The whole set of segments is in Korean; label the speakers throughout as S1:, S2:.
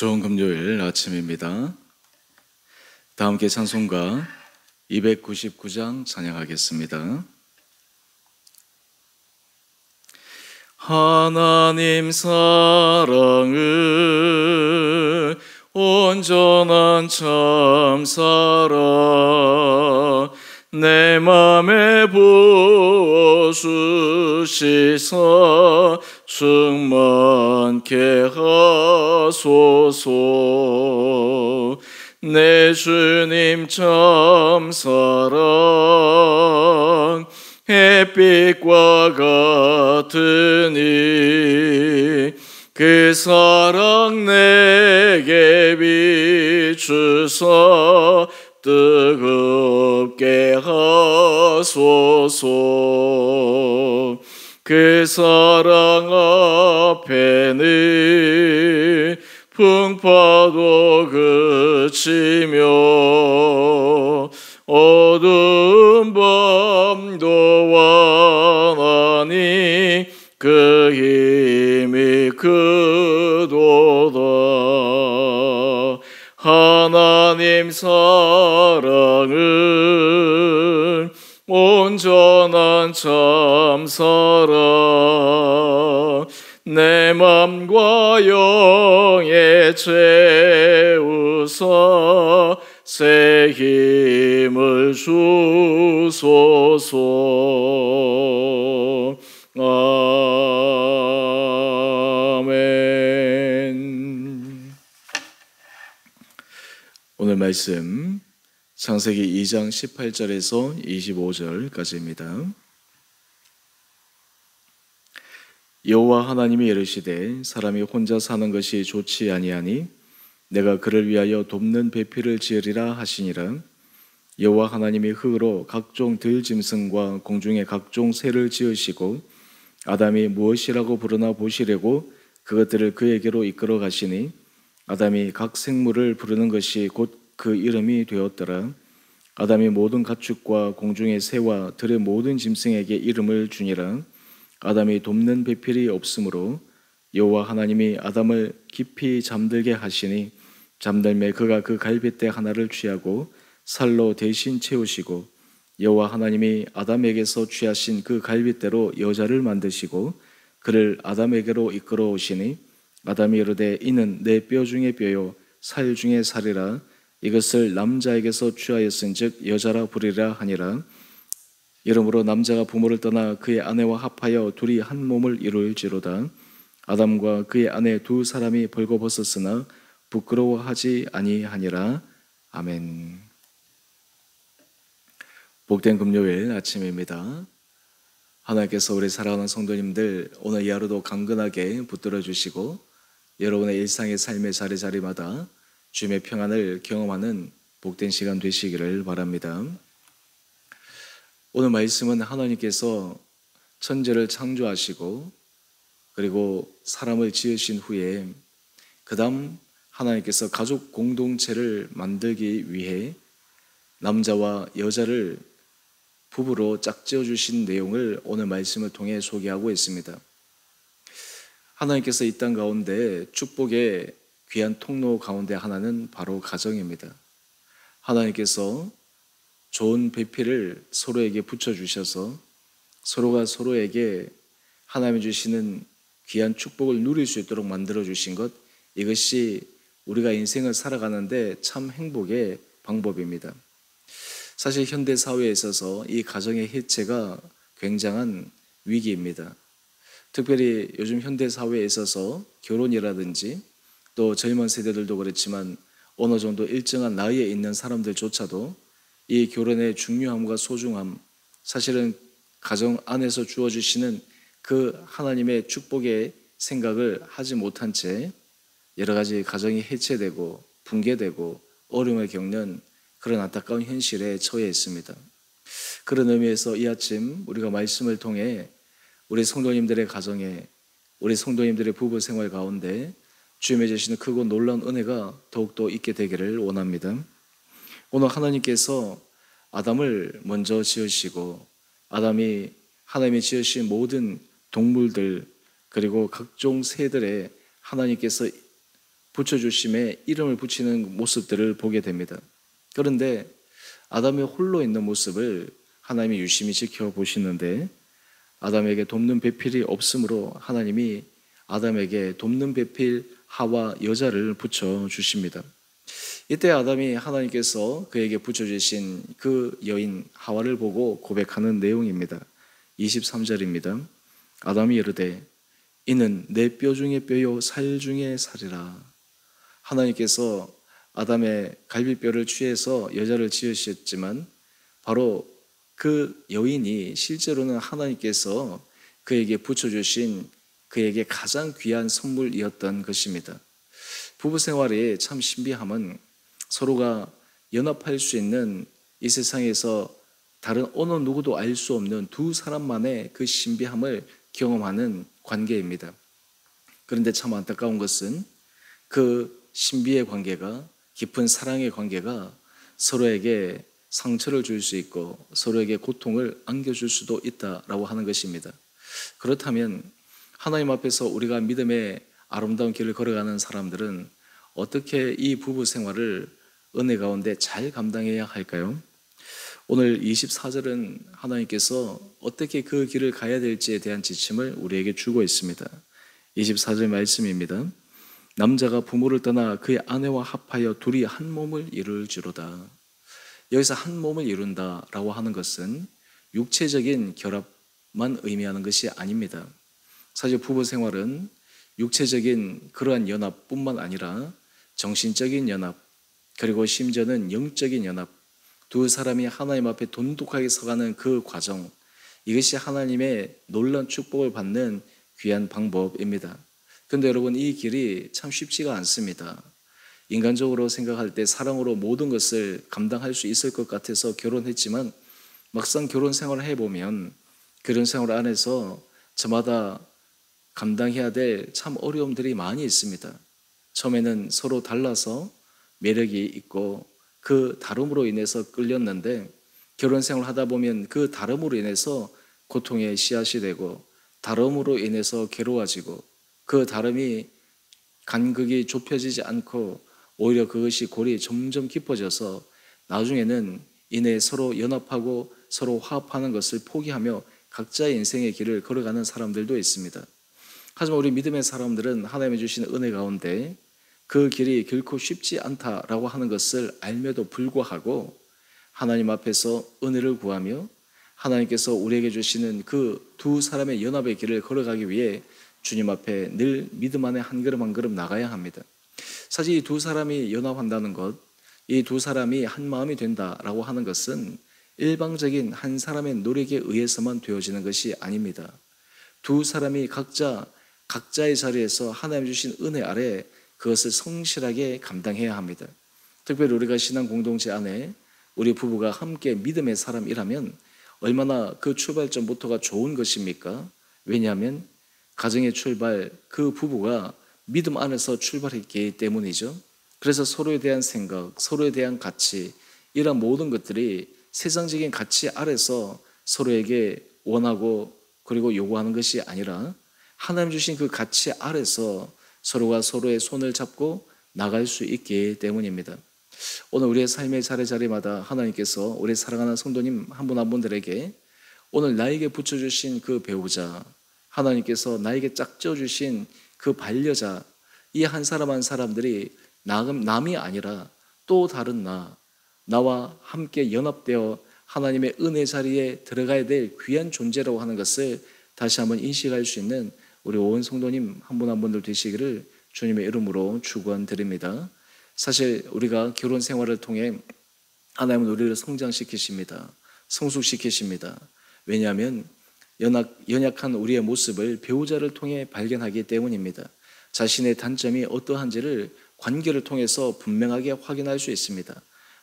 S1: 좋은 금요일 아침입니다. 다 함께 찬송가 299장 찬양하겠습니다. 하나님 사랑은 온전한 참사랑 내 맘에 부어주시사 충만케 하소서. 내 주님 참사랑 햇빛과 같으니 그 사랑 내게 비추사 뜨겁게 하소서. 그 사랑 앞에는 풍파도 그치며 어두운 밤도 완하니 그 힘이 크도다. 하나님 사랑은 온전한 참사랑 내 맘과 영에 채우사 새 힘을 주소서. 아멘. 오늘 말씀 창세기 2장 18절에서 25절까지입니다. 여호와 하나님이 이르시되 사람이 혼자 사는 것이 좋지 아니하니 내가 그를 위하여 돕는 배필을 지으리라 하시니라. 여호와 하나님이 흙으로 각종 들짐승과 공중의 각종 새를 지으시고 아담이 무엇이라고 부르나 보시려고 그것들을 그에게로 이끌어 가시니 아담이 각 생물을 부르는 것이 곧 그 이름이 되었더라. 아담이 모든 가축과 공중의 새와 들의 모든 짐승에게 이름을 주니라. 아담이 돕는 배필이 없으므로 여호와 하나님이 아담을 깊이 잠들게 하시니 잠들매 그가 그 갈빗대 하나를 취하고 살로 대신 채우시고 여호와 하나님이 아담에게서 취하신 그 갈빗대로 여자를 만드시고 그를 아담에게로 이끌어 오시니 아담이 이르되 이는 내 뼈 중에 뼈요 살 중에 살이라. 이것을 남자에게서 취하였은즉 여자라 부리라 하니라. 이러므로 남자가 부모를 떠나 그의 아내와 합하여 둘이 한 몸을 이룰지로다. 아담과 그의 아내 두 사람이 벌거벗었으나 부끄러워하지 아니하니라. 아멘. 복된 금요일 아침입니다. 하나님께서 우리 사랑하는 성도님들 오늘 이 하루도 강건하게 붙들어 주시고 여러분의 일상의 삶의 자리자리마다 주님의 평안을 경험하는 복된 시간 되시기를 바랍니다. 오늘 말씀은 하나님께서 천지를 창조하시고 그리고 사람을 지으신 후에 그 다음 하나님께서 가족 공동체를 만들기 위해 남자와 여자를 부부로 짝지어 주신 내용을 오늘 말씀을 통해 소개하고 있습니다. 하나님께서 이 땅 가운데 축복의 귀한 통로 가운데 하나는 바로 가정입니다. 하나님께서 좋은 배필을 서로에게 붙여주셔서 서로가 서로에게 하나님이 주시는 귀한 축복을 누릴 수 있도록 만들어주신 것, 이것이 우리가 인생을 살아가는데 참 행복의 방법입니다. 사실 현대 사회에 있어서 이 가정의 해체가 굉장한 위기입니다. 특별히 요즘 현대 사회에 있어서 결혼이라든지 또 젊은 세대들도 그렇지만 어느 정도 일정한 나이에 있는 사람들조차도 이 결혼의 중요함과 소중함, 사실은 가정 안에서 주어주시는 그 하나님의 축복의 생각을 하지 못한 채 여러 가지 가정이 해체되고 붕괴되고 어려움을 겪는 그런 안타까운 현실에 처해 있습니다. 그런 의미에서 이 아침 우리가 말씀을 통해 우리 성도님들의 가정에, 우리 성도님들의 부부 생활 가운데 주님의 주시는 크고 놀라운 은혜가 더욱더 있게 되기를 원합니다. 오늘 하나님께서 아담을 먼저 지으시고 아담이 하나님이 지으신 모든 동물들 그리고 각종 새들의 하나님께서 붙여주심에 이름을 붙이는 모습들을 보게 됩니다. 그런데 아담이 홀로 있는 모습을 하나님이 유심히 지켜보시는데 아담에게 돕는 배필이 없으므로 하나님이 아담에게 돕는 배필 하와 여자를 붙여주십니다. 이때 아담이 하나님께서 그에게 붙여주신 그 여인 하와를 보고 고백하는 내용입니다. 23절입니다. 아담이 이르되 이는 내 뼈 중에 뼈요 살 중에 살이라. 하나님께서 아담의 갈비뼈를 취해서 여자를 지으셨지만 바로 그 여인이 실제로는 하나님께서 그에게 붙여주신 그에게 가장 귀한 선물이었던 것입니다. 부부 생활이 참 신비함은 서로가 연합할 수 있는 이 세상에서 다른 어느 누구도 알 수 없는 두 사람만의 그 신비함을 경험하는 관계입니다. 그런데 참 안타까운 것은 그 신비의 관계가, 깊은 사랑의 관계가 서로에게 상처를 줄 수 있고 서로에게 고통을 안겨줄 수도 있다라고 하는 것입니다. 그렇다면 하나님 앞에서 우리가 믿음의 아름다운 길을 걸어가는 사람들은 어떻게 이 부부 생활을 은혜 가운데 잘 감당해야 할까요? 오늘 24절은 하나님께서 어떻게 그 길을 가야 될지에 대한 지침을 우리에게 주고 있습니다. 24절 말씀입니다. 남자가 부모를 떠나 그의 아내와 합하여 둘이 한 몸을 이룰지로다. 여기서 한 몸을 이룬다라고 하는 것은 육체적인 결합만 의미하는 것이 아닙니다. 사실 부부 생활은 육체적인 그러한 연합뿐만 아니라 정신적인 연합, 그리고 심지어는 영적인 연합, 두 사람이 하나님 앞에 돈독하게 서가는 그 과정, 이것이 하나님의 놀라운 축복을 받는 귀한 방법입니다. 그런데 여러분, 이 길이 참 쉽지가 않습니다. 인간적으로 생각할 때 사랑으로 모든 것을 감당할 수 있을 것 같아서 결혼했지만 막상 결혼 생활을 해보면 결혼 생활 안에서 저마다 감당해야 될 참 어려움들이 많이 있습니다. 처음에는 서로 달라서 매력이 있고 그 다름으로 인해서 끌렸는데 결혼 생활을 하다 보면 그 다름으로 인해서 고통의 씨앗이 되고 다름으로 인해서 괴로워지고 그 다름이 간극이 좁혀지지 않고 오히려 그것이 골이 점점 깊어져서 나중에는 이내 서로 연합하고 서로 화합하는 것을 포기하며 각자의 인생의 길을 걸어가는 사람들도 있습니다. 하지만 우리 믿음의 사람들은 하나님이 주신 은혜 가운데 그 길이 결코 쉽지 않다라고 하는 것을 알며도 불구하고 하나님 앞에서 은혜를 구하며 하나님께서 우리에게 주시는 그 두 사람의 연합의 길을 걸어가기 위해 주님 앞에 늘 믿음 안에 한 걸음 한 걸음 나가야 합니다. 사실 이 두 사람이 연합한다는 것, 이 두 사람이 한 마음이 된다라고 하는 것은 일방적인 한 사람의 노력에 의해서만 되어지는 것이 아닙니다. 두 사람이 각자의 자리에서 하나님 주신 은혜 아래 그것을 성실하게 감당해야 합니다. 특별히 우리가 신앙 공동체 안에 우리 부부가 함께 믿음의 사람이라면 얼마나 그 출발점부터가 좋은 것입니까? 왜냐하면 가정의 출발, 그 부부가 믿음 안에서 출발했기 때문이죠. 그래서 서로에 대한 생각, 서로에 대한 가치, 이런 모든 것들이 세상적인 가치 아래서 서로에게 원하고 그리고 요구하는 것이 아니라 하나님 주신 그 가치 아래서 서로가 서로의 손을 잡고 나갈 수 있기 때문입니다. 오늘 우리의 삶의 자리마다 하나님께서 우리 사랑하는 성도님 한 분 한 분들에게 오늘 나에게 붙여주신 그 배우자, 하나님께서 나에게 짝져주신 그 반려자, 이 한 사람 한 사람들이 남이 아니라 또 다른 나와 함께 연합되어 하나님의 은혜 자리에 들어가야 될 귀한 존재라고 하는 것을 다시 한번 인식할 수 있는 우리 온 성도님 한 분 한 분들 되시기를 주님의 이름으로 축원드립니다. 사실 우리가 결혼 생활을 통해 하나님은 우리를 성장시키십니다. 성숙시키십니다. 왜냐하면 연약한 우리의 모습을 배우자를 통해 발견하기 때문입니다. 자신의 단점이 어떠한지를 관계를 통해서 분명하게 확인할 수 있습니다.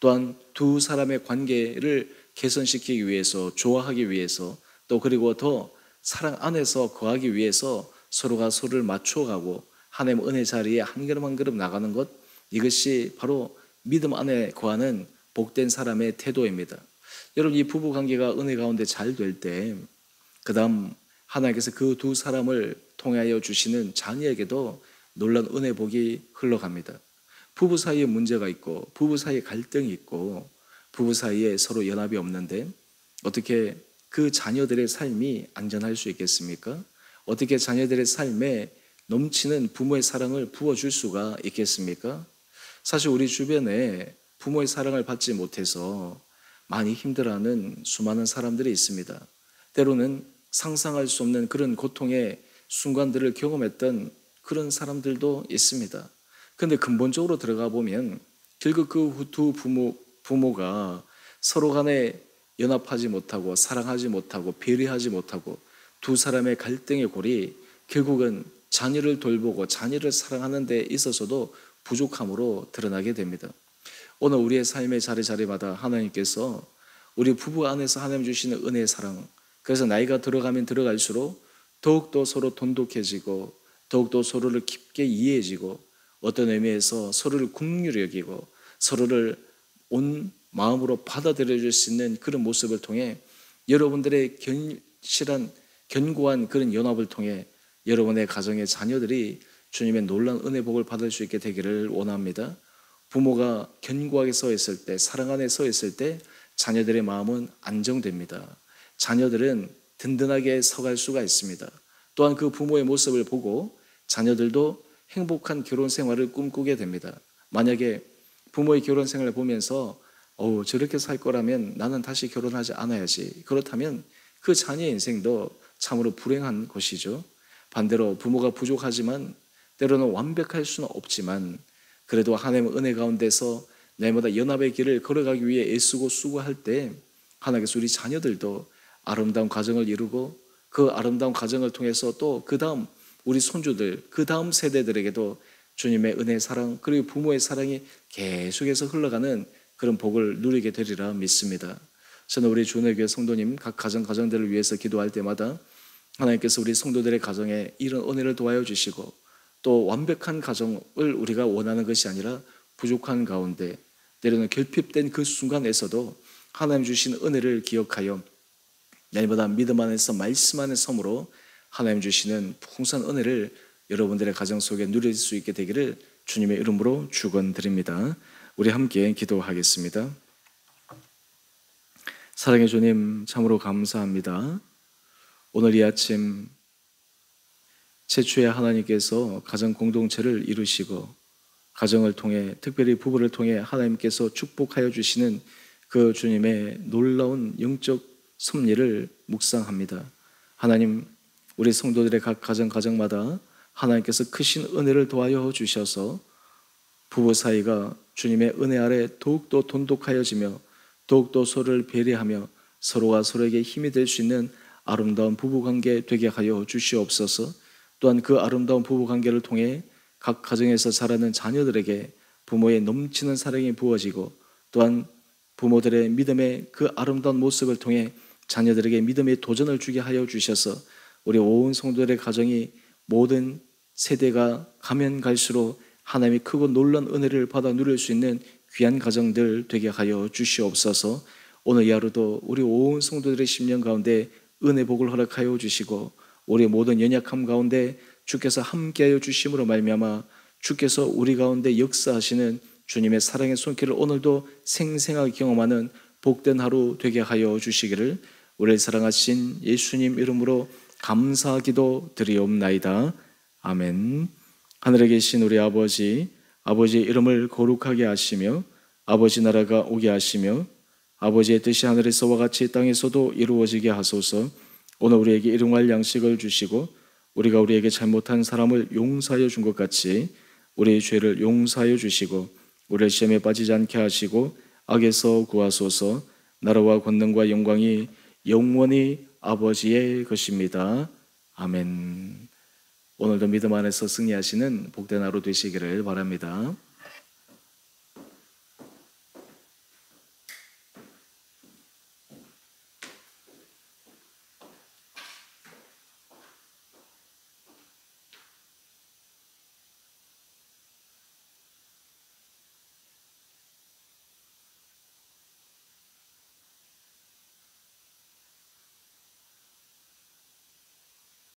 S1: 또한 두 사람의 관계를 개선시키기 위해서, 좋아하기 위해서, 또 그리고 더 사랑 안에서 거하기 위해서 서로가 서로를 맞춰가고 하나님 은혜 자리에 한 걸음 한 걸음 나가는 것, 이것이 바로 믿음 안에 거하는 복된 사람의 태도입니다. 여러분, 이 부부 관계가 은혜 가운데 잘 될 때 그 다음 하나님께서 그 두 사람을 통하여 주시는 자녀에게도 놀란 은혜 복이 흘러갑니다. 부부 사이에 문제가 있고 부부 사이에 갈등이 있고 부부 사이에 서로 연합이 없는데 어떻게 그 자녀들의 삶이 안전할 수 있겠습니까? 어떻게 자녀들의 삶에 넘치는 부모의 사랑을 부어줄 수가 있겠습니까? 사실 우리 주변에 부모의 사랑을 받지 못해서 많이 힘들어하는 수많은 사람들이 있습니다. 때로는 상상할 수 없는 그런 고통의 순간들을 경험했던 그런 사람들도 있습니다. 그런데 근본적으로 들어가 보면 결국 그 두 부모가 서로 간에 연합하지 못하고 사랑하지 못하고 배려하지 못하고 두 사람의 갈등의 골이 결국은 자녀를 돌보고 자녀를 사랑하는 데 있어서도 부족함으로 드러나게 됩니다. 오늘 우리의 삶의 자리자리마다 하나님께서 우리 부부 안에서 하나님 주시는 은혜의 사랑, 그래서 나이가 들어가면 들어갈수록 더욱더 서로 돈독해지고 더욱더 서로를 깊게 이해해지고 어떤 의미에서 서로를 긍휼히 여기고 서로를 온 마음으로 받아들여 줄 수 있는 그런 모습을 통해 여러분들의 견실한 견고한 그런 연합을 통해 여러분의 가정의 자녀들이 주님의 놀라운 은혜 복을 받을 수 있게 되기를 원합니다. 부모가 견고하게 서 있을 때, 사랑 안에 서 있을 때 자녀들의 마음은 안정됩니다. 자녀들은 든든하게 서갈 수가 있습니다. 또한 그 부모의 모습을 보고 자녀들도 행복한 결혼 생활을 꿈꾸게 됩니다. 만약에 부모의 결혼 생활을 보면서 저렇게 살 거라면 나는 다시 결혼하지 않아야지. 그렇다면 그 자녀의 인생도 참으로 불행한 것이죠. 반대로 부모가 부족하지만 때로는 완벽할 수는 없지만 그래도 하나님의 은혜 가운데서 날마다 연합의 길을 걸어가기 위해 애쓰고 수고할 때 하나님께서 우리 자녀들도 아름다운 가정을 이루고 그 아름다운 가정을 통해서 또 그 다음 우리 손주들, 그 다음 세대들에게도 주님의 은혜, 사랑 그리고 부모의 사랑이 계속해서 흘러가는 그런 복을 누리게 되리라 믿습니다. 저는 우리 주은혜교회 성도님 각 가정들을 위해서 기도할 때마다 하나님께서 우리 성도들의 가정에 이런 은혜를 도와여 주시고 또 완벽한 가정을 우리가 원하는 것이 아니라 부족한 가운데 때로는 결핍된 그 순간에서도 하나님 주신 은혜를 기억하여 날마다 믿음 안에서 말씀 안의 섬으로 하나님 주시는 풍성한 은혜를 여러분들의 가정 속에 누릴 수 있게 되기를 주님의 이름으로 축원드립니다. 우리 함께 기도하겠습니다. 사랑의 주님 참으로 감사합니다. 오늘 이 아침 최초에 하나님께서 가정 공동체를 이루시고 가정을 통해 특별히 부부를 통해 하나님께서 축복하여 주시는 그 주님의 놀라운 영적 섭리를 묵상합니다. 하나님 우리 성도들의 각 가정마다 하나님께서 크신 은혜를 도와여 주셔서 부부 사이가 주님의 은혜 아래 더욱더 돈독하여지며 더욱더 서로를 배려하며 서로가 서로에게 힘이 될 수 있는 아름다운 부부관계 되게 하여 주시옵소서. 또한 그 아름다운 부부관계를 통해 각 가정에서 자라는 자녀들에게 부모의 넘치는 사랑이 부어지고 또한 부모들의 믿음의 그 아름다운 모습을 통해 자녀들에게 믿음의 도전을 주게 하여 주셔서 우리 온 성도들의 가정이 모든 세대가 가면 갈수록 하나님이 크고 놀라운 은혜를 받아 누릴 수 있는 귀한 가정들 되게 하여 주시옵소서. 오늘 이 하루도 우리 온 성도들의 심령 가운데 은혜 복을 허락하여 주시고 우리 모든 연약함 가운데 주께서 함께하여 주심으로 말미암아 주께서 우리 가운데 역사하시는 주님의 사랑의 손길을 오늘도 생생하게 경험하는 복된 하루 되게 하여 주시기를 우리를 사랑하신 예수님 이름으로 감사하기도 드리옵나이다. 아멘. 하늘에 계신 우리 아버지의 이름을 거룩하게 하시며 아버지 나라가 오게 하시며 아버지의 뜻이 하늘에서와 같이 땅에서도 이루어지게 하소서. 오늘 우리에게 일용할 양식을 주시고 우리가 우리에게 잘못한 사람을 용서하여 준 것 같이 우리의 죄를 용서하여 주시고 우리를 시험에 빠지지 않게 하시고 악에서 구하소서. 나라와 권능과 영광이 영원히 아버지의 것입니다. 아멘. 오늘도 믿음 안에서 승리하시는 복된 하루 되시기를 바랍니다.